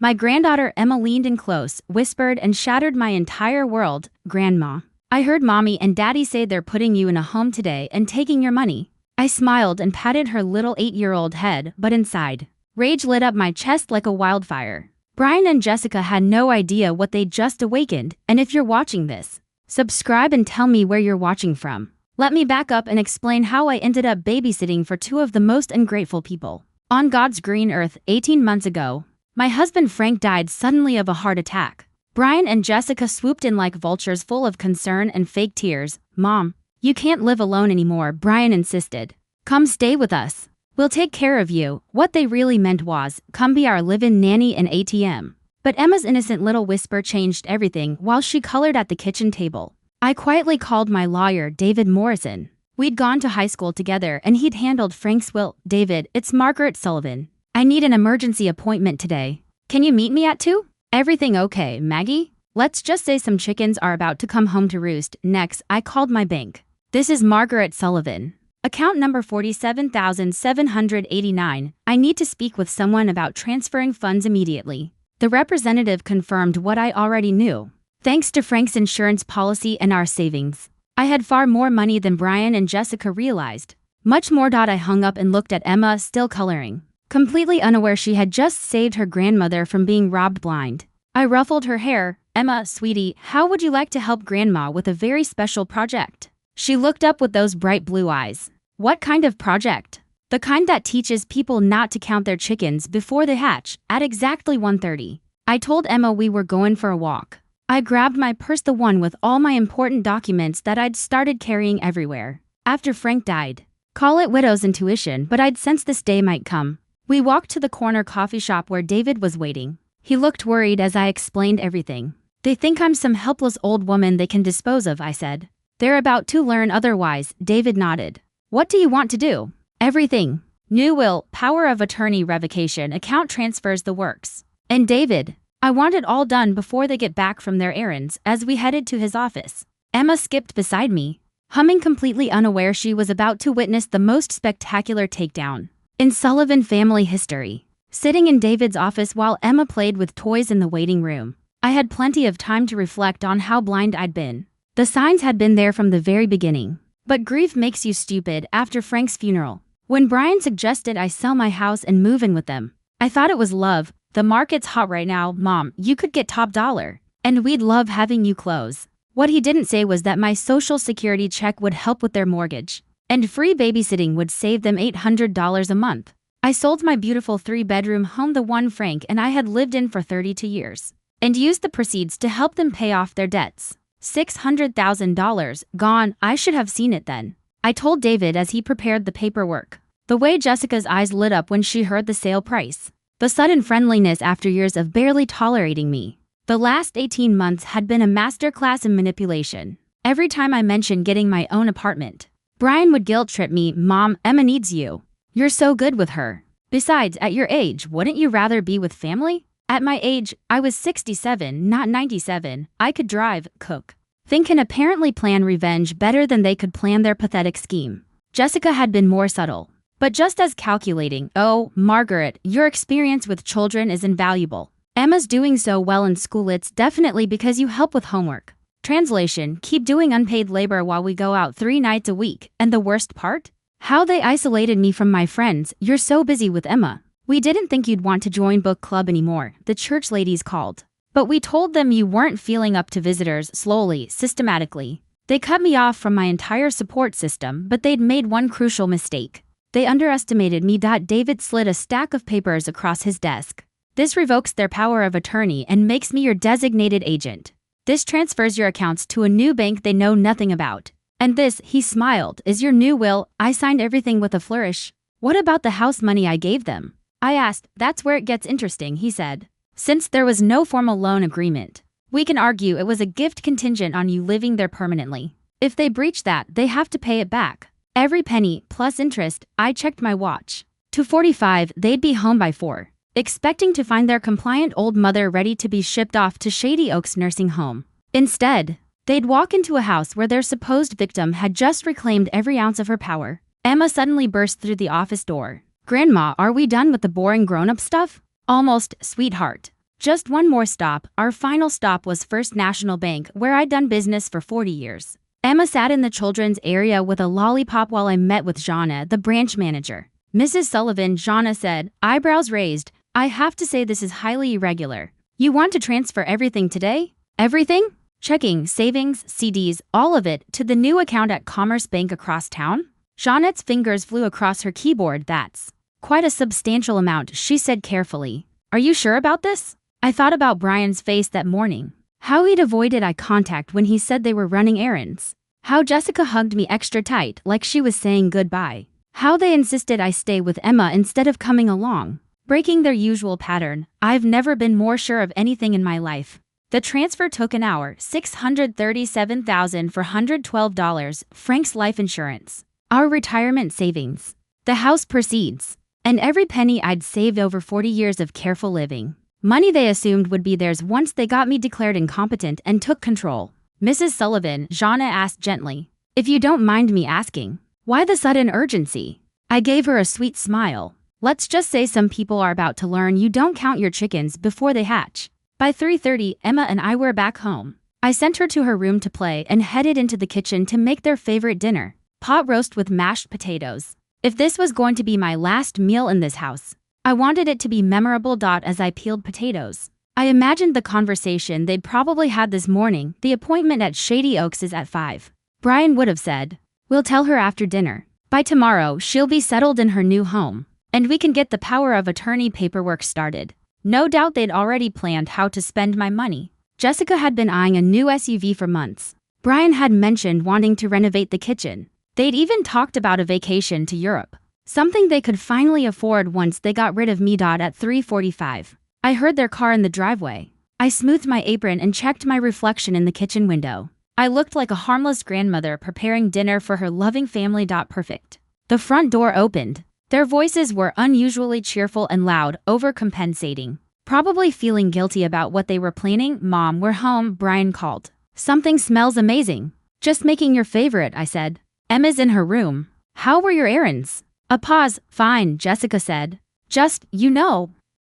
My granddaughter Emma leaned in close, whispered, and shattered my entire world. Grandma, I heard Mommy and Daddy say they're putting you in a home today and taking your money. I smiled and patted her little 8-year-old head, but inside, rage lit up my chest like a wildfire. Brian and Jessica had no idea what they'd just awakened, and if you're watching this, subscribe and tell me where you're watching from. Let me back up and explain how I ended up babysitting for two of the most ungrateful people on God's green earth. 18 months ago, my husband Frank died suddenly of a heart attack. Brian and Jessica swooped in like vultures, full of concern and fake tears. Mom, you can't live alone anymore, Brian insisted. Come stay with us. We'll take care of you. What they really meant was, come be our live-in nanny and ATM. But Emma's innocent little whisper changed everything while she colored at the kitchen table. I quietly called my lawyer, David Morrison. We'd gone to high school together and he'd handled Frank's will. David, it's Margaret Sullivan. I need an emergency appointment today. Can you meet me at 2? Everything okay, Maggie? Let's just say some chickens are about to come home to roost. Next, I called my bank. This is Margaret Sullivan. Account number 47,789. I need to speak with someone about transferring funds immediately. The representative confirmed what I already knew. Thanks to Frank's insurance policy and our savings, I had far more money than Brian and Jessica realized. Much more. I hung up and looked at Emma, still coloring, completely unaware she had just saved her grandmother from being robbed blind. I ruffled her hair. Emma, sweetie, how would you like to help Grandma with a very special project? She looked up with those bright blue eyes. What kind of project? The kind that teaches people not to count their chickens before they hatch, at exactly 1:30. I told Emma we were going for a walk. I grabbed my purse, the one with all my important documents that I'd started carrying everywhere after Frank died. Call it widow's intuition, but I'd sensed this day might come. We walked to the corner coffee shop where David was waiting. He looked worried as I explained everything. They think I'm some helpless old woman they can dispose of, I said. They're about to learn otherwise, David nodded. What do you want to do? Everything. New will, power of attorney, revocation, account transfers, the works. And David, I want it all done before they get back from their errands. As we headed to his office, Emma skipped beside me, humming, completely unaware she was about to witness the most spectacular takedown in Sullivan family history. Sitting in David's office while Emma played with toys in the waiting room, I had plenty of time to reflect on how blind I'd been. The signs had been there from the very beginning. But grief makes you stupid. After Frank's funeral, when Brian suggested I sell my house and move in with them, I thought it was love. The market's hot right now, Mom, you could get top dollar, and we'd love having you close. What he didn't say was that my social security check would help with their mortgage, and free babysitting would save them $800 a month. I sold my beautiful 3-bedroom home, the one Frank and I had lived in for 32 years, and used the proceeds to help them pay off their debts. $600,000 gone. I should have seen it then, I told David as he prepared the paperwork. The way Jessica's eyes lit up when she heard the sale price. The sudden friendliness after years of barely tolerating me. The last 18 months had been a masterclass in manipulation. Every time I mentioned getting my own apartment, Brian would guilt trip me. Mom, Emma needs you. You're so good with her. Besides, at your age, wouldn't you rather be with family? At my age, I was 67, not 97. I could drive, cook, think, and apparently plan revenge better than they could plan their pathetic scheme. Jessica had been more subtle, but just as calculating. Oh, Margaret, your experience with children is invaluable. Emma's doing so well in school. It's definitely because you help with homework. Translation, keep doing unpaid labor while we go out 3 nights a week. And the worst part? How they isolated me from my friends. You're so busy with Emma. We didn't think you'd want to join book club anymore, the church ladies called. But we told them you weren't feeling up to visitors. Slowly, systematically, they cut me off from my entire support system, but they'd made one crucial mistake. They underestimated me. David slid a stack of papers across his desk. This revokes their power of attorney and makes me your designated agent. This transfers your accounts to a new bank they know nothing about. And this, he smiled, is your new will. I signed everything with a flourish. What about the house money I gave them? I asked. That's where it gets interesting, he said. Since there was no formal loan agreement, we can argue it was a gift contingent on you living there permanently. If they breach that, they have to pay it back. Every penny, plus interest. I checked my watch. 2:45, they'd be home by 4, expecting to find their compliant old mother ready to be shipped off to Shady Oaks nursing home. Instead, they'd walk into a house where their supposed victim had just reclaimed every ounce of her power. Emma suddenly burst through the office door. Grandma, are we done with the boring grown-up stuff? Almost, sweetheart. Just one more stop. Our final stop was First National Bank, where I'd done business for 40 years. Emma sat in the children's area with a lollipop while I met with Jana, the branch manager. Mrs. Sullivan, Jana said, eyebrows raised, I have to say this is highly irregular. You want to transfer everything today? Everything? Checking, savings, CDs, all of it, to the new account at Commerce Bank across town? Jeanette's fingers flew across her keyboard. That's quite a substantial amount, she said carefully. Are you sure about this? I thought about Brian's face that morning. How he'd avoided eye contact when he said they were running errands. How Jessica hugged me extra tight, like she was saying goodbye. How they insisted I stay with Emma instead of coming along. Breaking their usual pattern. I've never been more sure of anything in my life. The transfer took an hour, $637,412, Frank's life insurance. Our retirement savings. The house proceeds. And every penny I'd saved over 40 years of careful living. Money they assumed would be theirs once they got me declared incompetent and took control. Mrs. Sullivan, Jana asked gently, if you don't mind me asking, why the sudden urgency? I gave her a sweet smile. Let's just say some people are about to learn you don't count your chickens before they hatch. By 3:30, Emma and I were back home. I sent her to her room to play and headed into the kitchen to make their favorite dinner, pot roast with mashed potatoes. If this was going to be my last meal in this house, I wanted it to be memorable. As I peeled potatoes, I imagined the conversation they'd probably had this morning. The appointment at Shady Oaks is at 5. Brian would have said, we'll tell her after dinner. By tomorrow, she'll be settled in her new home, and we can get the power of attorney paperwork started. No doubt they'd already planned how to spend my money. Jessica had been eyeing a new SUV for months. Brian had mentioned wanting to renovate the kitchen. They'd even talked about a vacation to Europe, something they could finally afford once they got rid of me. At 3:45, I heard their car in the driveway. I smoothed my apron and checked my reflection in the kitchen window. I looked like a harmless grandmother preparing dinner for her loving family. Perfect. The front door opened. Their voices were unusually cheerful and loud, overcompensating. Probably feeling guilty about what they were planning. Mom, we're home, Brian called. Something smells amazing. Just making your favorite, I said. Emma's in her room. How were your errands? A pause. Fine, Jessica said. Just,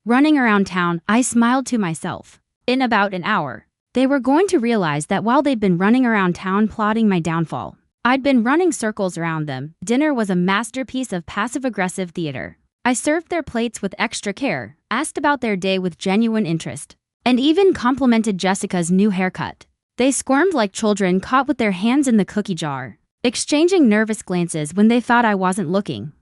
running around town. I smiled to myself. In about an hour, they were going to realize that while they'd been running around town plotting my downfall, I'd been running circles around them. Dinner was a masterpiece of passive-aggressive theater. I served their plates with extra care, asked about their day with genuine interest, and even complimented Jessica's new haircut. They squirmed like children caught with their hands in the cookie jar, exchanging nervous glances when they thought I wasn't looking.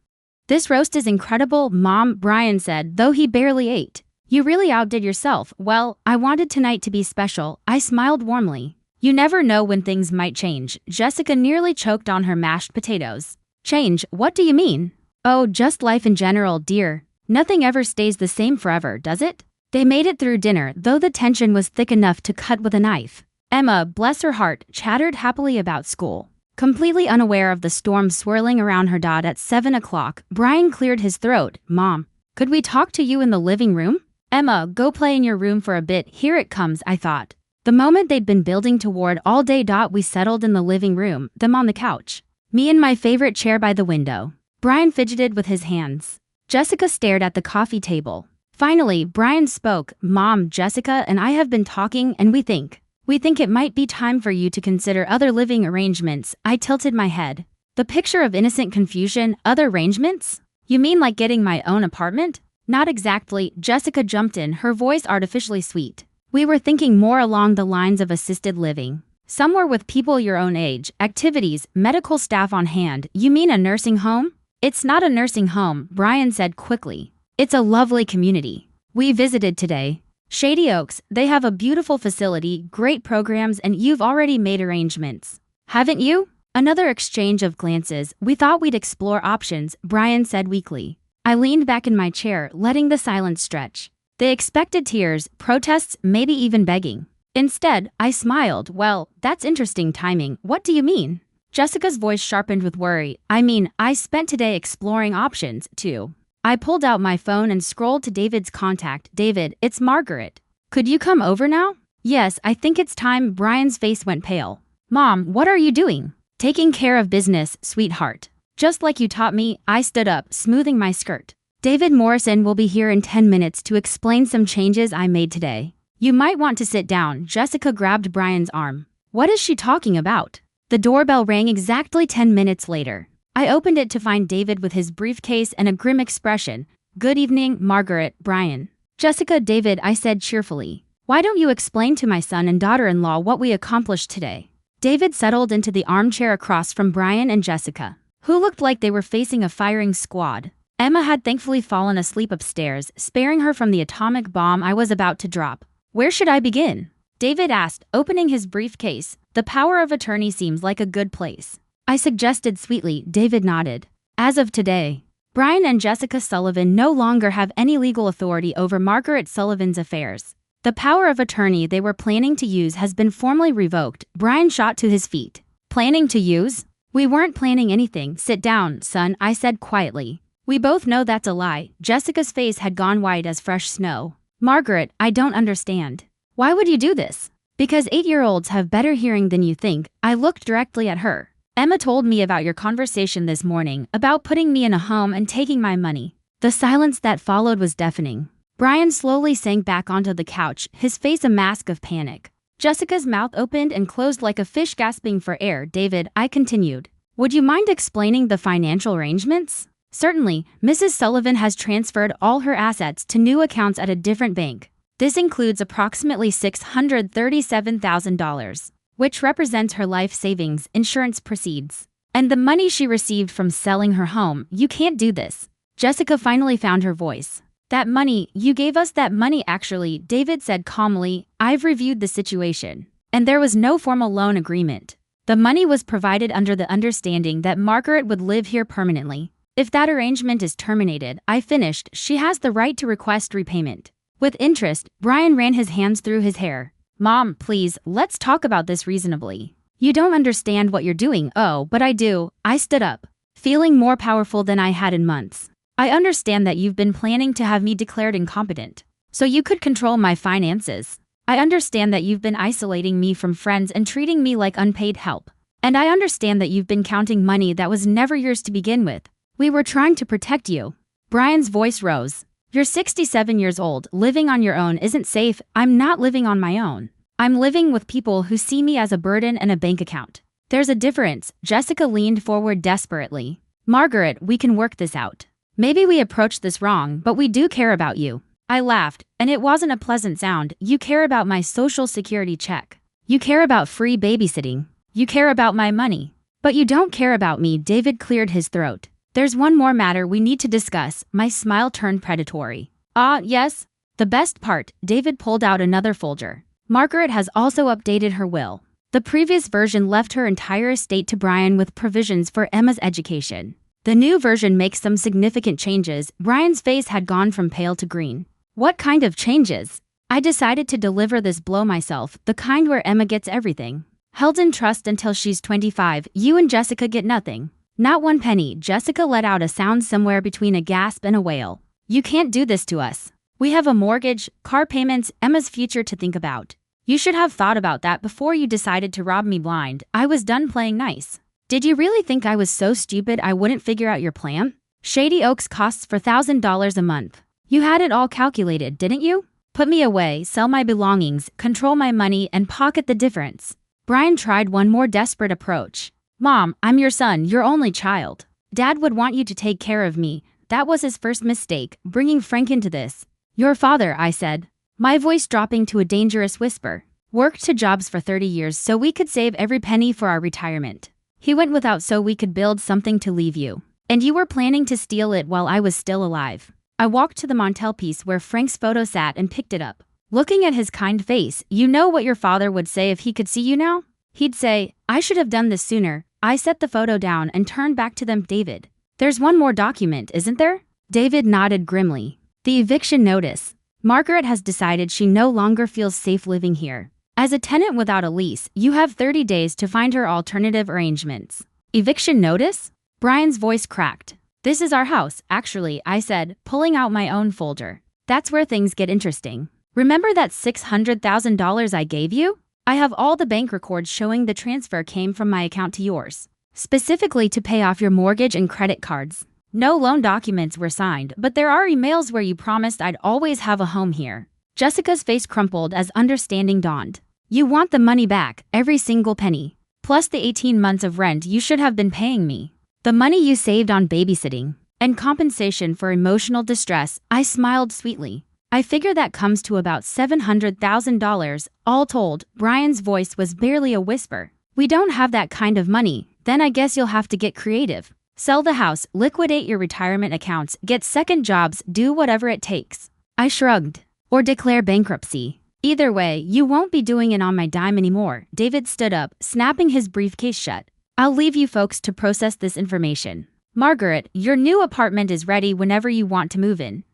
This roast is incredible, Mom, Brian said, though he barely ate. You really outdid yourself. Well, I wanted tonight to be special. I smiled warmly. You never know when things might change. Jessica nearly choked on her mashed potatoes. Change? What do you mean? Oh, just life in general, dear. Nothing ever stays the same forever, does it? They made it through dinner, though the tension was thick enough to cut with a knife. Emma, bless her heart, chattered happily about school, completely unaware of the storm swirling around her. At 7 o'clock, Brian cleared his throat. Mom, could we talk to you in the living room? Emma, go play in your room for a bit. Here it comes, I thought. The moment they'd been building toward all day. We settled in the living room, them on the couch, me in my favorite chair by the window. Brian fidgeted with his hands. Jessica stared at the coffee table. Finally, Brian spoke. Mom, Jessica and I have been talking and we think it might be time for you to consider other living arrangements. I tilted my head. The picture of innocent confusion. Other arrangements? You mean like getting my own apartment? Not exactly, Jessica jumped in, her voice artificially sweet. We were thinking more along the lines of assisted living. Somewhere with people your own age, activities, medical staff on hand. You mean a nursing home? It's not a nursing home, Brian said quickly. It's a lovely community. We visited today. Shady Oaks, they have a beautiful facility, great programs, and you've already made arrangements, haven't you? Another exchange of glances. We thought we'd explore options, Brian said weakly. I leaned back in my chair, letting the silence stretch. They expected tears, protests, maybe even begging. Instead, I smiled. Well, that's interesting timing. What do you mean? Jessica's voice sharpened with worry. I mean, I spent today exploring options, too. I pulled out my phone and scrolled to David's contact. David, it's Margaret. Could you come over now? Yes, I think it's time. Brian's face went pale. Mom, what are you doing? Taking care of business, sweetheart. Just like you taught me. I stood up, smoothing my skirt. David Morrison will be here in 10 minutes to explain some changes I made today. You might want to sit down. Jessica grabbed Brian's arm. What is she talking about? The doorbell rang exactly 10 minutes later. I opened it to find David with his briefcase and a grim expression. Good evening, Margaret, Brian. Jessica, David, I said cheerfully. Why don't you explain to my son and daughter-in-law what we accomplished today? David settled into the armchair across from Brian and Jessica, who looked like they were facing a firing squad. Emma had thankfully fallen asleep upstairs, sparing her from the atomic bomb I was about to drop. Where should I begin? David asked, opening his briefcase. The power of attorney seems like a good place. I suggested sweetly. David nodded. As of today, Brian and Jessica Sullivan no longer have any legal authority over Margaret Sullivan's affairs. The power of attorney they were planning to use has been formally revoked. Brian shot to his feet. Planning to use? We weren't planning anything. Sit down, son, I said quietly. We both know that's a lie. Jessica's face had gone white as fresh snow. Margaret, I don't understand. Why would you do this? Because 8-year-olds have better hearing than you think. I looked directly at her. Emma told me about your conversation this morning, about putting me in a home and taking my money. The silence that followed was deafening. Brian slowly sank back onto the couch, his face a mask of panic. Jessica's mouth opened and closed like a fish gasping for air. David, I continued. Would you mind explaining the financial arrangements? Certainly, Mrs. Sullivan has transferred all her assets to new accounts at a different bank. This includes approximately $637,000, which represents her life savings, insurance proceeds, and the money she received from selling her home. You can't do this. Jessica finally found her voice. That money, you gave us that money actually, David said calmly. I've reviewed the situation, and there was no formal loan agreement. The money was provided under the understanding that Margaret would live here permanently. If that arrangement is terminated, I finished, she has the right to request repayment. With interest, Brian ran his hands through his hair. Mom, please, let's talk about this reasonably. You don't understand what you're doing. Oh, but I do. I stood up, feeling more powerful than I had in months. I understand that you've been planning to have me declared incompetent, so you could control my finances. I understand that you've been isolating me from friends and treating me like unpaid help. And I understand that you've been counting money that was never yours to begin with. We were trying to protect you. Brian's voice rose. You're 67 years old. Living on your own isn't safe. I'm not living on my own. I'm living with people who see me as a burden and a bank account. There's a difference. Jessica leaned forward desperately. Margaret, we can work this out. Maybe we approached this wrong, but we do care about you. I laughed, and it wasn't a pleasant sound. You care about my social security check. You care about free babysitting. You care about my money. But you don't care about me. David cleared his throat. There's one more matter we need to discuss. My smile turned predatory. Ah, yes? The best part. David pulled out another folder. Margaret has also updated her will. The previous version left her entire estate to Brian with provisions for Emma's education. The new version makes some significant changes. Brian's face had gone from pale to green. What kind of changes? I decided to deliver this blow myself, the kind where Emma gets everything. Held in trust until she's 25, you and Jessica get nothing. Not one penny. Jessica let out a sound somewhere between a gasp and a wail. You can't do this to us. We have a mortgage, car payments, Emma's future to think about. You should have thought about that before you decided to rob me blind. I was done playing nice. Did you really think I was so stupid I wouldn't figure out your plan? Shady Oaks costs $4,000 a month. You had it all calculated, didn't you? Put me away, sell my belongings, control my money, and pocket the difference. Brian tried one more desperate approach. Mom, I'm your son, your only child. Dad would want you to take care of me. That was his first mistake, bringing Frank into this. Your father, I said, my voice dropping to a dangerous whisper, worked 2 jobs for 30 years so we could save every penny for our retirement. He went without so we could build something to leave you. And you were planning to steal it while I was still alive. I walked to the mantelpiece where Frank's photo sat and picked it up. Looking at his kind face, you know what your father would say if he could see you now? He'd say, I should have done this sooner. I set the photo down and turned back to them. David, there's one more document, isn't there? David nodded grimly. The eviction notice. Margaret has decided she no longer feels safe living here. As a tenant without a lease, you have 30 days to find her alternative arrangements. Eviction notice? Brian's voice cracked. This is our house, actually, I said, pulling out my own folder. That's where things get interesting. Remember that $600,000 I gave you? I have all the bank records showing the transfer came from my account to yours, specifically to pay off your mortgage and credit cards. No loan documents were signed, but there are emails where you promised I'd always have a home here. Jessica's face crumpled as understanding dawned. You want the money back, every single penny. Plus the 18 months of rent you should have been paying me. The money you saved on babysitting. And compensation for emotional distress. I smiled sweetly. I figure that comes to about $700,000, all told. Brian's voice was barely a whisper. We don't have that kind of money. Then I guess you'll have to get creative. Sell the house, liquidate your retirement accounts, get second jobs, do whatever it takes. I shrugged. Or declare bankruptcy. Either way, you won't be doing it on my dime anymore. David stood up, snapping his briefcase shut. I'll leave you folks to process this information. Margaret, your new apartment is ready whenever you want to move in.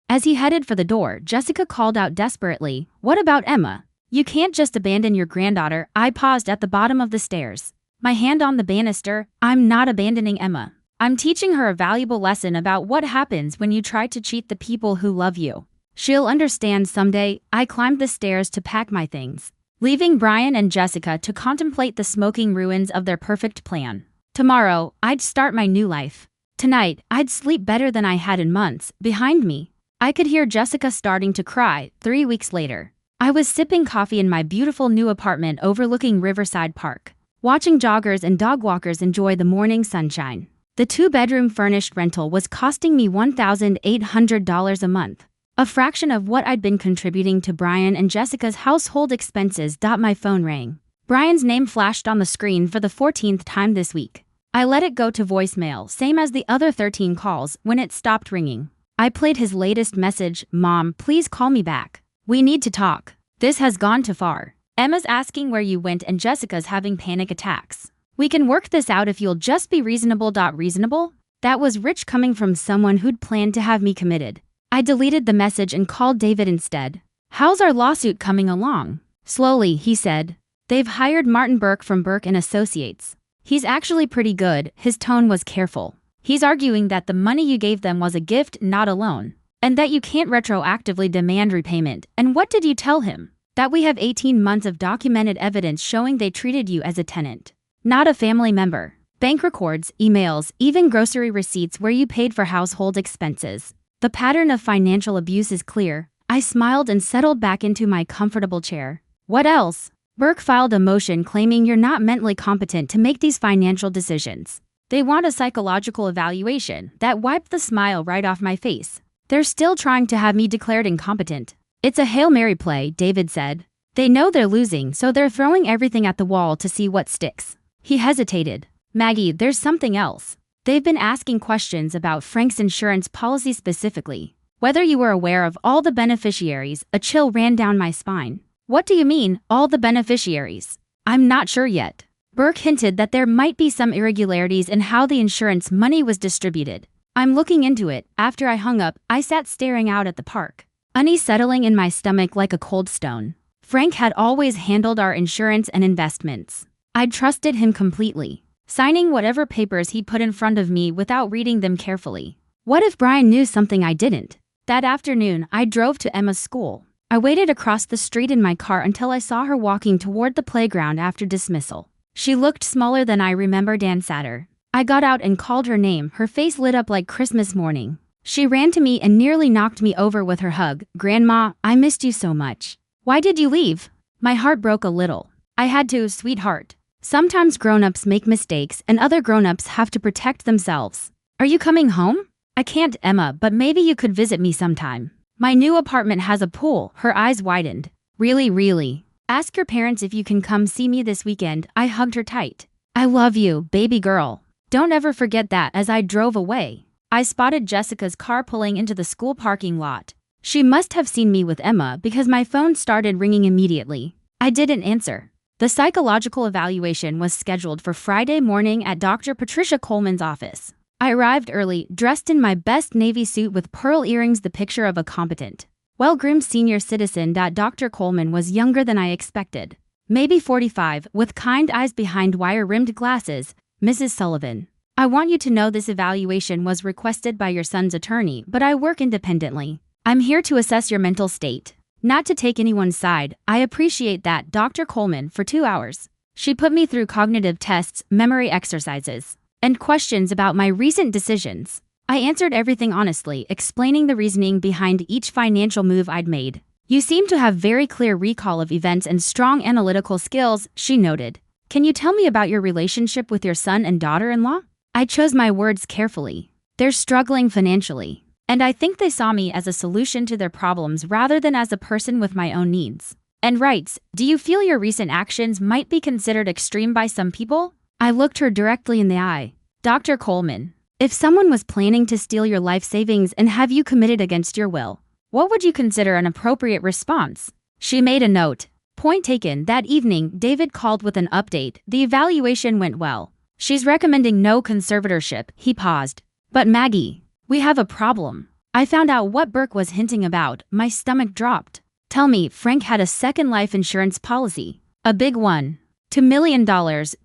As he headed for the door, Jessica called out desperately, What about Emma? You can't just abandon your granddaughter. I paused at the bottom of the stairs. My hand on the banister. I'm not abandoning Emma. I'm teaching her a valuable lesson about what happens when you try to cheat the people who love you. She'll understand someday. I climbed the stairs to pack my things, leaving Brian and Jessica to contemplate the smoking ruins of their perfect plan. Tomorrow, I'd start my new life. Tonight, I'd sleep better than I had in months. Behind me, I could hear Jessica starting to cry. 3 weeks later, I was sipping coffee in my beautiful new apartment overlooking Riverside Park, watching joggers and dog walkers enjoy the morning sunshine. The 2-bedroom furnished rental was costing me $1,800 a month, a fraction of what I'd been contributing to Brian and Jessica's household expenses. My phone rang. Brian's name flashed on the screen for the 14th time this week. I let it go to voicemail, same as the other 13 calls. When it stopped ringing, I played his latest message. Mom, please call me back. We need to talk. This has gone too far. Emma's asking where you went and Jessica's having panic attacks. We can work this out if you'll just be reasonable. Reasonable? That was rich coming from someone who'd planned to have me committed. I deleted the message and called David instead. How's our lawsuit coming along? Slowly, he said. They've hired Martin Burke from Burke & Associates. He's actually pretty good. His tone was careful. He's arguing that the money you gave them was a gift, not a loan, and that you can't retroactively demand repayment. And what did you tell him? That we have 18 months of documented evidence showing they treated you as a tenant, not a family member. Bank records, emails, even grocery receipts where you paid for household expenses. The pattern of financial abuse is clear. I smiled and settled back into my comfortable chair. What else? Burke filed a motion claiming you're not mentally competent to make these financial decisions. They want a psychological evaluation. That wiped the smile right off my face. They're still trying to have me declared incompetent. It's a Hail Mary play, David said. They know they're losing, so they're throwing everything at the wall to see what sticks. He hesitated. Maggie, there's something else. They've been asking questions about Frank's insurance policy specifically. Whether you were aware of all the beneficiaries. A chill ran down my spine. What do you mean, all the beneficiaries? I'm not sure yet. Burke hinted that there might be some irregularities in how the insurance money was distributed. I'm looking into it. After I hung up, I sat staring out at the park, unease settling in my stomach like a cold stone. Frank had always handled our insurance and investments. I'd trusted him completely, signing whatever papers he put in front of me without reading them carefully. What if Brian knew something I didn't? That afternoon, I drove to Emma's school. I waited across the street in my car until I saw her walking toward the playground after dismissal. She looked smaller than I remembered and sadder. I got out and called her name. Her face lit up like Christmas morning. She ran to me and nearly knocked me over with her hug. Grandma, I missed you so much. Why did you leave? My heart broke a little. I had to, sweetheart. Sometimes grown-ups make mistakes and other grown-ups have to protect themselves. Are you coming home? I can't, Emma, but maybe you could visit me sometime. My new apartment has a pool. Her eyes widened. Really? Ask your parents if you can come see me this weekend. I hugged her tight. I love you, baby girl. Don't ever forget that. As I drove away, I spotted Jessica's car pulling into the school parking lot. She must have seen me with Emma because my phone started ringing immediately. I didn't answer. The psychological evaluation was scheduled for Friday morning at Dr. Patricia Coleman's office. I arrived early, dressed in my best navy suit with pearl earrings, the picture of a competent, well-groomed senior citizen. Dr. Coleman was younger than I expected. Maybe 45, with kind eyes behind wire-rimmed glasses. Mrs. Sullivan, I want you to know this evaluation was requested by your son's attorney, but I work independently. I'm here to assess your mental state, not to take anyone's side. I appreciate that, Dr. Coleman. For 2 hours, she put me through cognitive tests, memory exercises, and questions about my recent decisions. I answered everything honestly, explaining the reasoning behind each financial move I'd made. You seem to have very clear recall of events and strong analytical skills, she noted. Can you tell me about your relationship with your son and daughter-in-law? I chose my words carefully. They're struggling financially, and I think they saw me as a solution to their problems rather than as a person with my own needs. And writes, do you feel your recent actions might be considered extreme by some people? I looked her directly in the eye. Dr. Coleman, if someone was planning to steal your life savings and have you committed against your will, what would you consider an appropriate response? She made a note. Point taken. That evening, David called with an update. The evaluation went well. She's recommending no conservatorship. He paused. But Maggie, we have a problem. I found out what Burke was hinting about. My stomach dropped. Tell me, Frank had a second life insurance policy. A big one. $2 million,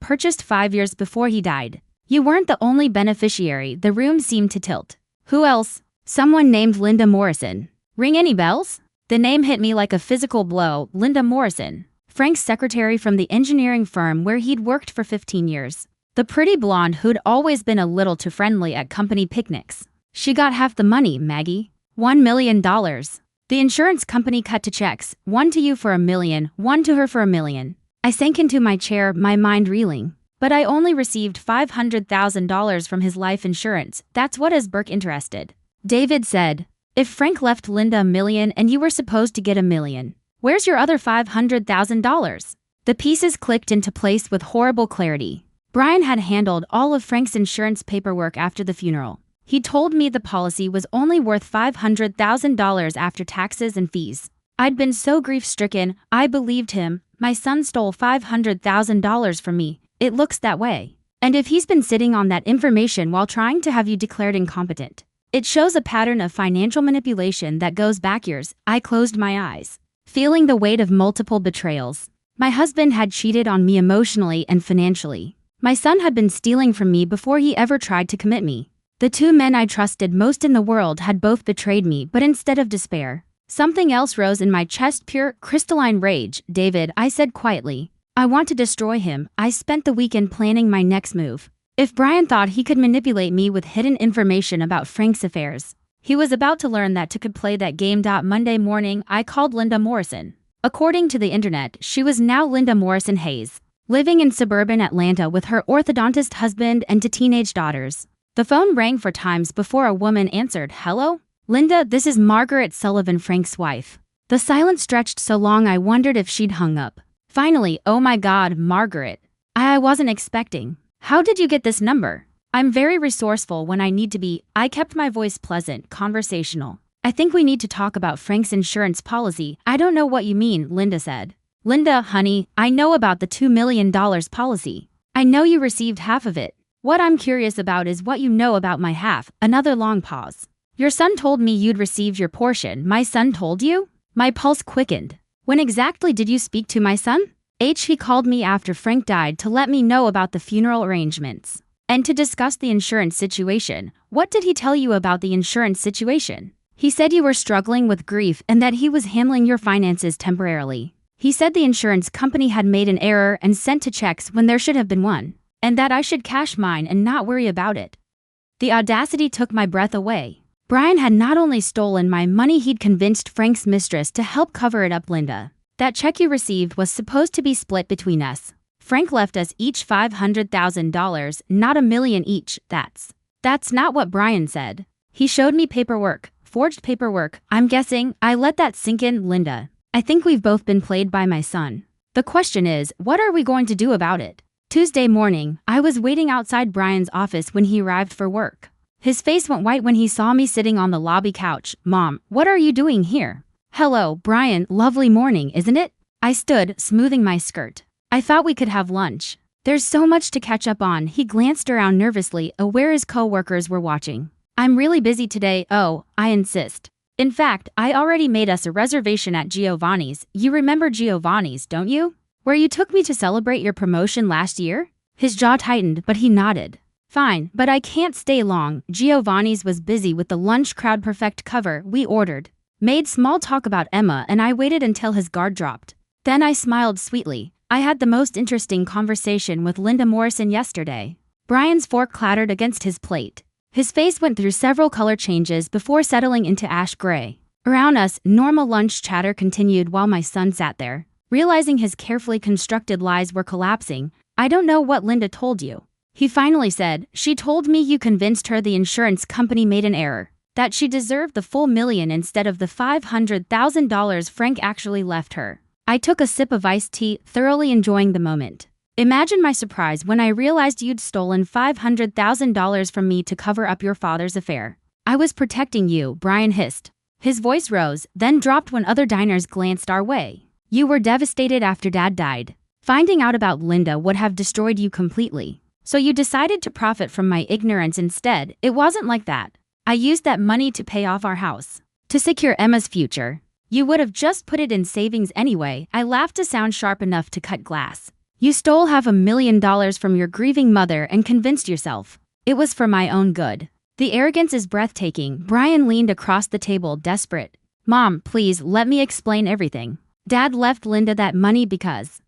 purchased 5 years before he died. You weren't the only beneficiary. The room seemed to tilt. Who else? Someone named Linda Morrison. Ring any bells? The name hit me like a physical blow. Linda Morrison. Frank's secretary from the engineering firm where he'd worked for 15 years. The pretty blonde who'd always been a little too friendly at company picnics. She got half the money, Maggie. $1 million. The insurance company cut two checks, one to you for $1 million, one to her for $1 million. I sank into my chair, my mind reeling. But I only received $500,000 from his life insurance. That's what has Burke interested. David said, if Frank left Linda $1 million and you were supposed to get $1 million, where's your other $500,000? The pieces clicked into place with horrible clarity. Brian had handled all of Frank's insurance paperwork after the funeral. He told me the policy was only worth $500,000 after taxes and fees. I'd been so grief-stricken, I believed him. My son stole $500,000 from me. It looks that way. And if he's been sitting on that information while trying to have you declared incompetent, it shows a pattern of financial manipulation that goes back years. I closed my eyes, feeling the weight of multiple betrayals. My husband had cheated on me emotionally and financially. My son had been stealing from me before he ever tried to commit me. The two men I trusted most in the world had both betrayed me, but instead of despair, something else rose in my chest, pure, crystalline rage. David, I said quietly, I want to destroy him. I spent the weekend planning my next move. If Brian thought he could manipulate me with hidden information about Frank's affairs, he was about to learn that could play that game. Monday morning, I called Linda Morrison. According to the internet, she was now Linda Morrison Hayes, living in suburban Atlanta with her orthodontist husband and two teenage daughters. The phone rang 4 times before a woman answered. Hello? Linda, this is Margaret Sullivan, Frank's wife. The silence stretched so long I wondered if she'd hung up. Finally, oh my God, Margaret. I wasn't expecting. How did you get this number? I'm very resourceful when I need to be. I kept my voice pleasant, conversational. I think we need to talk about Frank's insurance policy. I don't know what you mean, Linda said. Linda, honey, I know about the $2 million policy. I know you received half of it. What I'm curious about is what you know about my half. Another long pause. Your son told me you'd received your portion. My son told you? My pulse quickened. When exactly did you speak to my son? He called me after Frank died to let me know about the funeral arrangements and to discuss the insurance situation. What did he tell you about the insurance situation? He said you were struggling with grief and that he was handling your finances temporarily. He said the insurance company had made an error and sent 2 checks when there should have been 1. And that I should cash mine and not worry about it. The audacity took my breath away. Brian had not only stolen my money, he'd convinced Frank's mistress to help cover it up. Linda, that check you received was supposed to be split between us. Frank left us each $500,000, not $1 million each. That's not what Brian said. He showed me paperwork, forged paperwork. I'm guessing. I let that sink in. Linda, I think we've both been played by my son. The question is, what are we going to do about it? Tuesday morning, I was waiting outside Brian's office when he arrived for work. His face went white when he saw me sitting on the lobby couch. Mom, what are you doing here? Hello, Brian, lovely morning, isn't it? I stood, smoothing my skirt. I thought we could have lunch. There's so much to catch up on. He glanced around nervously, aware his co-workers were watching. I'm really busy today. Oh, I insist. In fact, I already made us a reservation at Giovanni's. You remember Giovanni's, don't you? Where you took me to celebrate your promotion last year? His jaw tightened, but he nodded. Fine, but I can't stay long. Giovanni's was busy with the lunch crowd. Perfect cover. We ordered. Made small talk about Emma and I waited until his guard dropped. Then I smiled sweetly. I had the most interesting conversation with Linda Morrison yesterday. Brian's fork clattered against his plate. His face went through several color changes before settling into ash gray. Around us, normal lunch chatter continued while my son sat there. Realizing his carefully constructed lies were collapsing, "I don't know what Linda told you." He finally said, "She told me you convinced her the insurance company made an error, that she deserved the full $1 million instead of the $500,000 Frank actually left her." I took a sip of iced tea, thoroughly enjoying the moment. Imagine my surprise when I realized you'd stolen $500,000 from me to cover up your father's affair. "I was protecting you," Brian hissed. His voice rose, then dropped when other diners glanced our way. "You were devastated after Dad died. Finding out about Linda would have destroyed you completely. So you decided to profit from my ignorance instead." "It wasn't like that. I used that money to pay off our house, to secure Emma's future. You would have just put it in savings anyway." I laughed to sound sharp enough to cut glass. "You stole $500,000 from your grieving mother and convinced yourself it was for my own good." The arrogance is breathtaking. Brian leaned across the table, desperate. "Mom, please let me explain everything. Dad left Linda that money because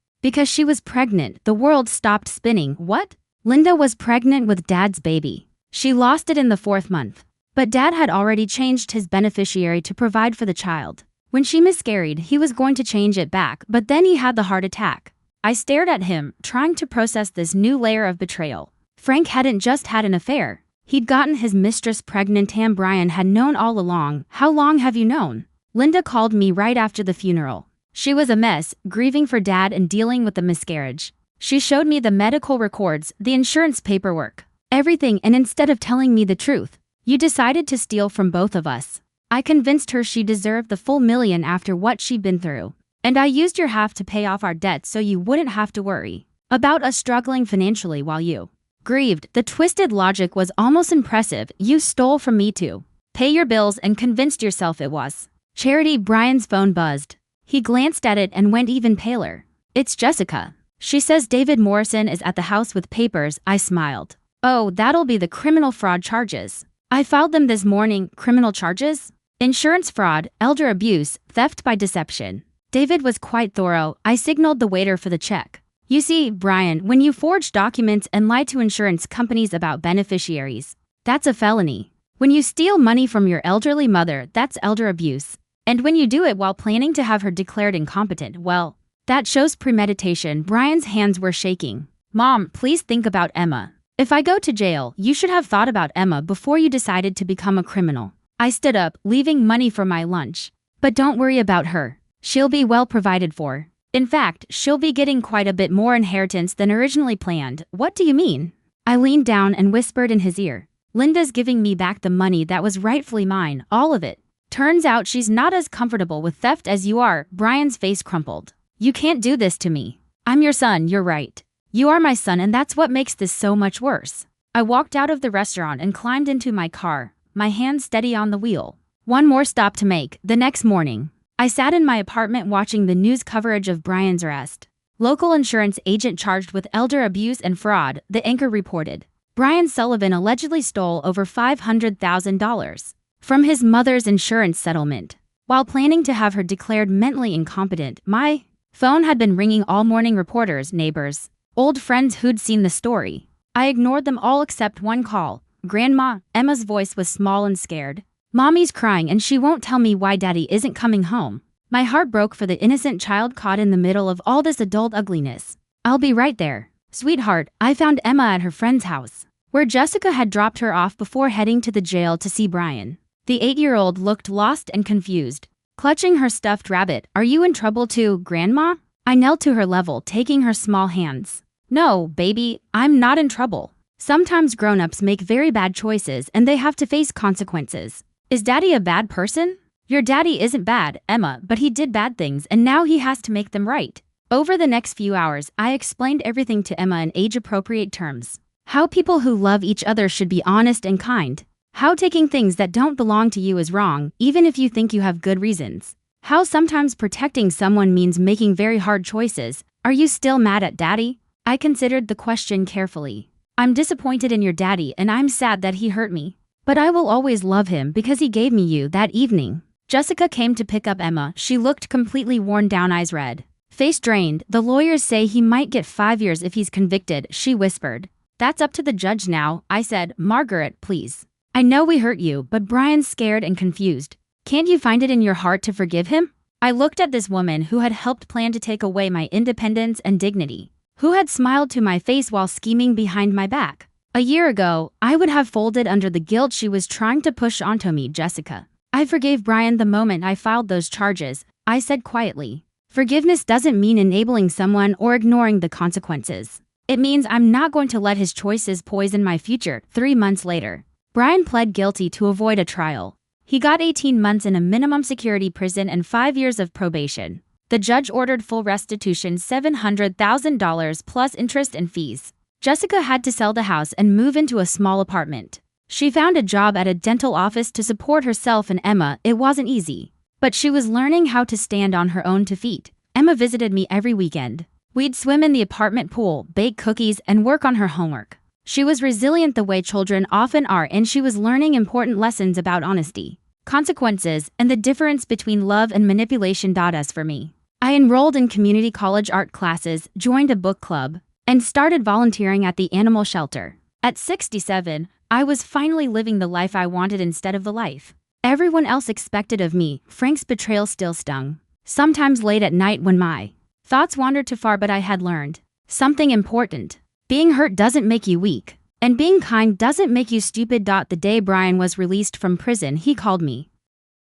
she was pregnant." The world stopped spinning. "What?" "Linda was pregnant with Dad's baby. She lost it in the 4th month. But Dad had already changed his beneficiary to provide for the child. When she miscarried, he was going to change it back, but then he had the heart attack." I stared at him, trying to process this new layer of betrayal. Frank hadn't just had an affair. He'd gotten his mistress pregnant, and Brian had known all along. "How long have you known?" "Linda called me right after the funeral. She was a mess, grieving for Dad and dealing with the miscarriage. She showed me the medical records, the insurance paperwork, everything, and instead of telling me the truth, you decided to steal from both of us. I convinced her she deserved the full $1 million after what she'd been through. And I used your half to pay off our debts so you wouldn't have to worry about us struggling financially while you grieved." The twisted logic was almost impressive. "You stole from me to pay your bills and convinced yourself it was charity." Brian's phone buzzed. He glanced at it and went even paler. "It's Jessica. She says David Morrison is at the house with papers." I smiled. "Oh, that'll be the criminal fraud charges. I filed them this morning." "Criminal charges?" "Insurance fraud, elder abuse, theft by deception." David was quite thorough. I signaled the waiter for the check. "You see, Brian, when you forge documents and lie to insurance companies about beneficiaries, that's a felony. When you steal money from your elderly mother, that's elder abuse. And when you do it while planning to have her declared incompetent, well, that shows premeditation." Brian's hands were shaking. "Mom, please think about Emma. If I go to jail, you should have thought about Emma before you decided to become a criminal." I stood up, leaving money for my lunch. "But don't worry about her. She'll be well provided for. In fact, she'll be getting quite a bit more inheritance than originally planned." "What do you mean?" I leaned down and whispered in his ear. "Linda's giving me back the money that was rightfully mine, all of it. Turns out she's not as comfortable with theft as you are." Brian's face crumpled. "You can't do this to me. I'm your son." "You're right. You are my son, and that's what makes this so much worse." I walked out of the restaurant and climbed into my car, my hand steady on the wheel. One more stop to make. The next morning, I sat in my apartment watching the news coverage of Brian's arrest. "Local insurance agent charged with elder abuse and fraud," the anchor reported. "Brian Sullivan allegedly stole over $500,000 from his mother's insurance settlement while planning to have her declared mentally incompetent." My phone had been ringing all morning. Reporters, neighbors, old friends who'd seen the story. I ignored them all except one call. "Grandma." Emma's voice was small and scared. "Mommy's crying and she won't tell me why Daddy isn't coming home." My heart broke for the innocent child caught in the middle of all this adult ugliness. "I'll be right there." "Sweetheart, I found Emma at her friend's house, where Jessica had dropped her off before heading to the jail to see Brian." The 8-year-old looked lost and confused, clutching her stuffed rabbit. "Are you in trouble too, Grandma?" I knelt to her level, taking her small hands. "No, baby, I'm not in trouble. Sometimes grown-ups make very bad choices and they have to face consequences." "Is Daddy a bad person?" "Your daddy isn't bad, Emma, but he did bad things and now he has to make them right." Over the next few hours, I explained everything to Emma in age-appropriate terms. How people who love each other should be honest and kind. How taking things that don't belong to you is wrong, even if you think you have good reasons. How sometimes protecting someone means making very hard choices. "Are you still mad at Daddy?" I considered the question carefully. "I'm disappointed in your daddy and I'm sad that he hurt me. But I will always love him because he gave me you that evening." Jessica came to pick up Emma. She looked completely worn down, eyes red, face drained. "The lawyers say he might get 5 years if he's convicted," she whispered. "That's up to the judge now," I said. "Margaret, please. I know we hurt you, but Brian's scared and confused. Can't you find it in your heart to forgive him? I looked at this woman who had helped plan to take away my independence and dignity, who had smiled to my face while scheming behind my back. A year ago, I would have folded under the guilt she was trying to push onto me, Jessica. I forgave Brian the moment I filed those charges, I said quietly. Forgiveness doesn't mean enabling someone or ignoring the consequences. It means I'm not going to let his choices poison my future. 3 months later, Brian pled guilty to avoid a trial. He got 18 months in a minimum security prison and 5 years of probation. The judge ordered full restitution, $700,000 plus interest and fees. Jessica had to sell the house and move into a small apartment. She found a job at a dental office to support herself and Emma. It wasn't easy, but she was learning how to stand on her own 2 feet. Emma visited me every weekend. We'd swim in the apartment pool, bake cookies, and work on her homework. She was resilient the way children often are, and she was learning important lessons about honesty, consequences, and the difference between love and manipulation. As for me, I enrolled in community college art classes, joined a book club, and started volunteering at the animal shelter. At 67, I was finally living the life I wanted instead of the life everyone else expected of me. Frank's betrayal still stung. Sometimes late at night when my thoughts wandered too far, but I had learned something important. Being hurt doesn't make you weak, and being kind doesn't make you stupid. The day Brian was released from prison, he called me.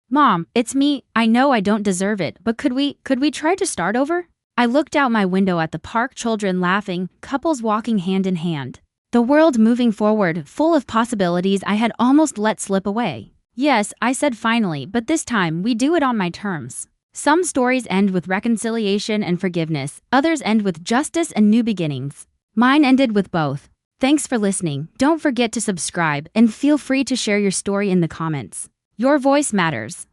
Mom, it's me. I know I don't deserve it, but could we try to start over? I looked out my window at the park, children laughing, couples walking hand in hand. The world moving forward, full of possibilities I had almost let slip away. Yes, I said finally, but this time we do it on my terms. Some stories end with reconciliation and forgiveness, others end with justice and new beginnings. Mine ended with both. Thanks for listening. Don't forget to subscribe and feel free to share your story in the comments. Your voice matters.